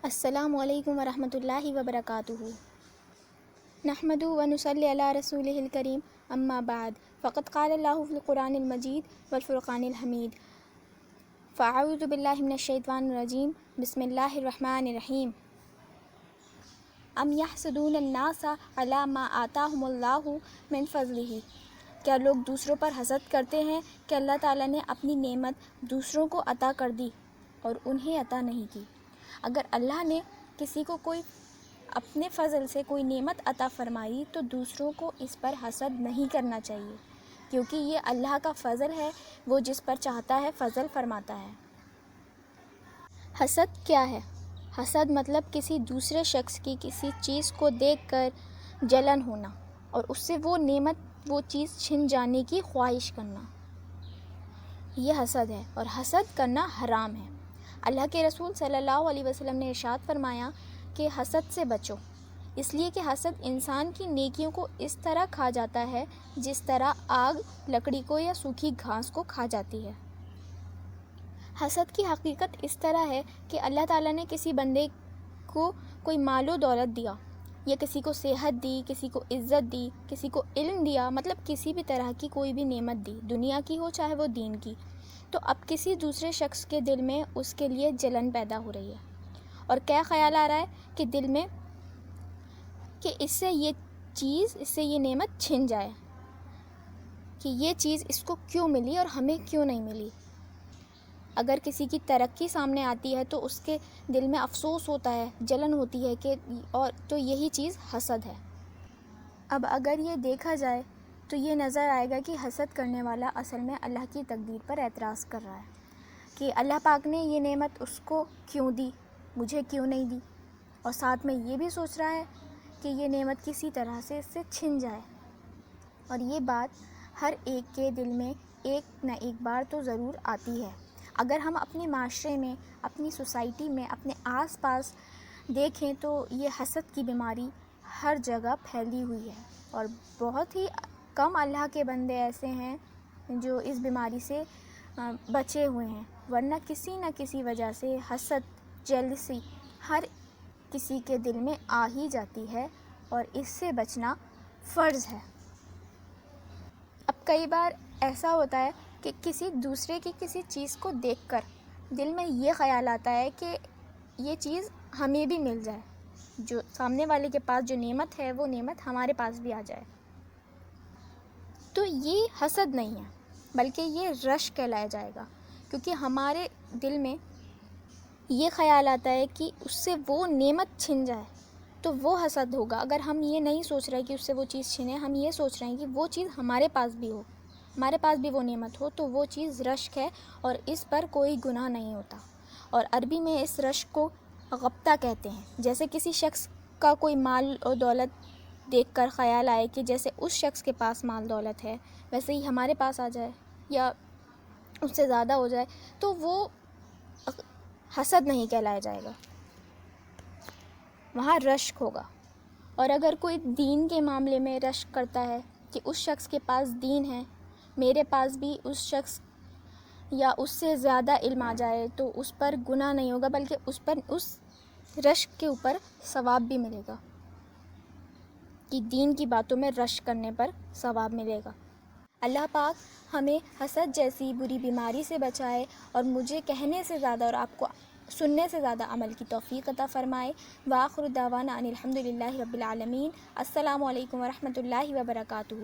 السلام علیکم ورحمۃ اللہ وبرکاتہ۔ نحمد و نصلی علی رسولہ الکریم، اما بعد، فقد قال اللہ فی القرآن المجید والفرقان الحمید، فاعوذ باللہ من الشیطان الرجیم، بسم اللہ الرحمن الرحیم۔ ام یحسدون الناس علی ما آتاہم اللہ من فضلہ، کیا لوگ دوسروں پر حسد کرتے ہیں کہ اللہ تعالیٰ نے اپنی نعمت دوسروں کو عطا کر دی اور انہیں عطا نہیں کی۔ اگر اللہ نے کسی کو کوئی اپنے فضل سے کوئی نعمت عطا فرمائی تو دوسروں کو اس پر حسد نہیں کرنا چاہیے، کیونکہ یہ اللہ کا فضل ہے، وہ جس پر چاہتا ہے فضل فرماتا ہے۔ حسد کیا ہے؟ حسد مطلب کسی دوسرے شخص کی کسی چیز کو دیکھ کر جلن ہونا اور اس سے وہ نعمت وہ چیز چھن جانے کی خواہش کرنا، یہ حسد ہے، اور حسد کرنا حرام ہے۔ اللہ کے رسول صلی اللہ علیہ وسلم نے ارشاد فرمایا کہ حسد سے بچو، اس لیے کہ حسد انسان کی نیکیوں کو اس طرح کھا جاتا ہے جس طرح آگ لکڑی کو یا سوکھی گھاس کو کھا جاتی ہے۔ حسد کی حقیقت اس طرح ہے کہ اللہ تعالیٰ نے کسی بندے کو کوئی مال و دولت دیا، یا کسی کو صحت دی، کسی کو عزت دی، کسی کو علم دیا، مطلب کسی بھی طرح کی کوئی بھی نعمت دی، دنیا کی ہو چاہے وہ دین کی، تو اب کسی دوسرے شخص کے دل میں اس کے لیے جلن پیدا ہو رہی ہے، اور کیا خیال آ رہا ہے کہ دل میں کہ اس سے یہ نعمت چھن جائے، کہ یہ چیز اس کو کیوں ملی اور ہمیں کیوں نہیں ملی۔ اگر کسی کی ترقی سامنے آتی ہے تو اس کے دل میں افسوس ہوتا ہے، جلن ہوتی ہے کہ اور تو یہی چیز حسد ہے۔ اب اگر یہ دیکھا جائے تو یہ نظر آئے گا کہ حسد کرنے والا اصل میں اللہ کی تقدیر پر اعتراض کر رہا ہے کہ اللہ پاک نے یہ نعمت اس کو کیوں دی، مجھے کیوں نہیں دی، اور ساتھ میں یہ بھی سوچ رہا ہے کہ یہ نعمت کسی طرح سے اس سے چھن جائے۔ اور یہ بات ہر ایک کے دل میں ایک نہ ایک بار تو ضرور آتی ہے۔ اگر ہم اپنے معاشرے میں، اپنی سوسائٹی میں، اپنے آس پاس دیکھیں تو یہ حسد کی بیماری ہر جگہ پھیلی ہوئی ہے، اور بہت ہی کم اللہ کے بندے ایسے ہیں جو اس بیماری سے بچے ہوئے ہیں، ورنہ کسی نہ کسی وجہ سے حسد، جیلسی ہر کسی کے دل میں آ ہی جاتی ہے، اور اس سے بچنا فرض ہے۔ اب کئی بار ایسا ہوتا ہے کہ کسی دوسرے کی کسی چیز کو دیکھ کر دل میں یہ خیال آتا ہے کہ یہ چیز ہمیں بھی مل جائے، جو سامنے والے کے پاس جو نعمت ہے وہ نعمت ہمارے پاس بھی آ جائے۔ تو یہ حسد نہیں ہے، بلکہ یہ رشک کہلایا جائے گا، کیونکہ ہمارے دل میں یہ خیال آتا ہے کہ اس سے وہ نعمت چھن جائے تو وہ حسد ہوگا۔ اگر ہم یہ نہیں سوچ رہے کہ اس سے وہ چیز چھنے، ہم یہ سوچ رہے ہیں کہ وہ چیز ہمارے پاس بھی ہو، ہمارے پاس بھی وہ نعمت ہو، تو وہ چیز رشک ہے، اور اس پر کوئی گناہ نہیں ہوتا۔ اور عربی میں اس رشک کو غبطہ کہتے ہیں۔ جیسے کسی شخص کا کوئی مال اور دولت دیکھ کر خیال آئے کہ جیسے اس شخص کے پاس مال دولت ہے ویسے ہی ہمارے پاس آ جائے یا اس سے زیادہ ہو جائے، تو وہ حسد نہیں کہلایا جائے گا، وہاں رشک ہوگا۔ اور اگر کوئی دین کے معاملے میں رشک کرتا ہے کہ اس شخص کے پاس دین ہے، میرے پاس بھی اس شخص یا اس سے زیادہ علم آ جائے، تو اس پر گناہ نہیں ہوگا، بلکہ اس رشک کے اوپر ثواب بھی ملے گا، کہ دین کی باتوں میں رشک کرنے پر ثواب ملے گا۔ اللہ پاک ہمیں حسد جیسی بری بیماری سے بچائے، اور مجھے کہنے سے زیادہ اور آپ کو سننے سے زیادہ عمل کی توفیق عطا فرمائے۔ وآخر دعوانا ان الحمد للہ رب العالمین۔ السلام علیکم ورحمۃ اللہ وبرکاتہ۔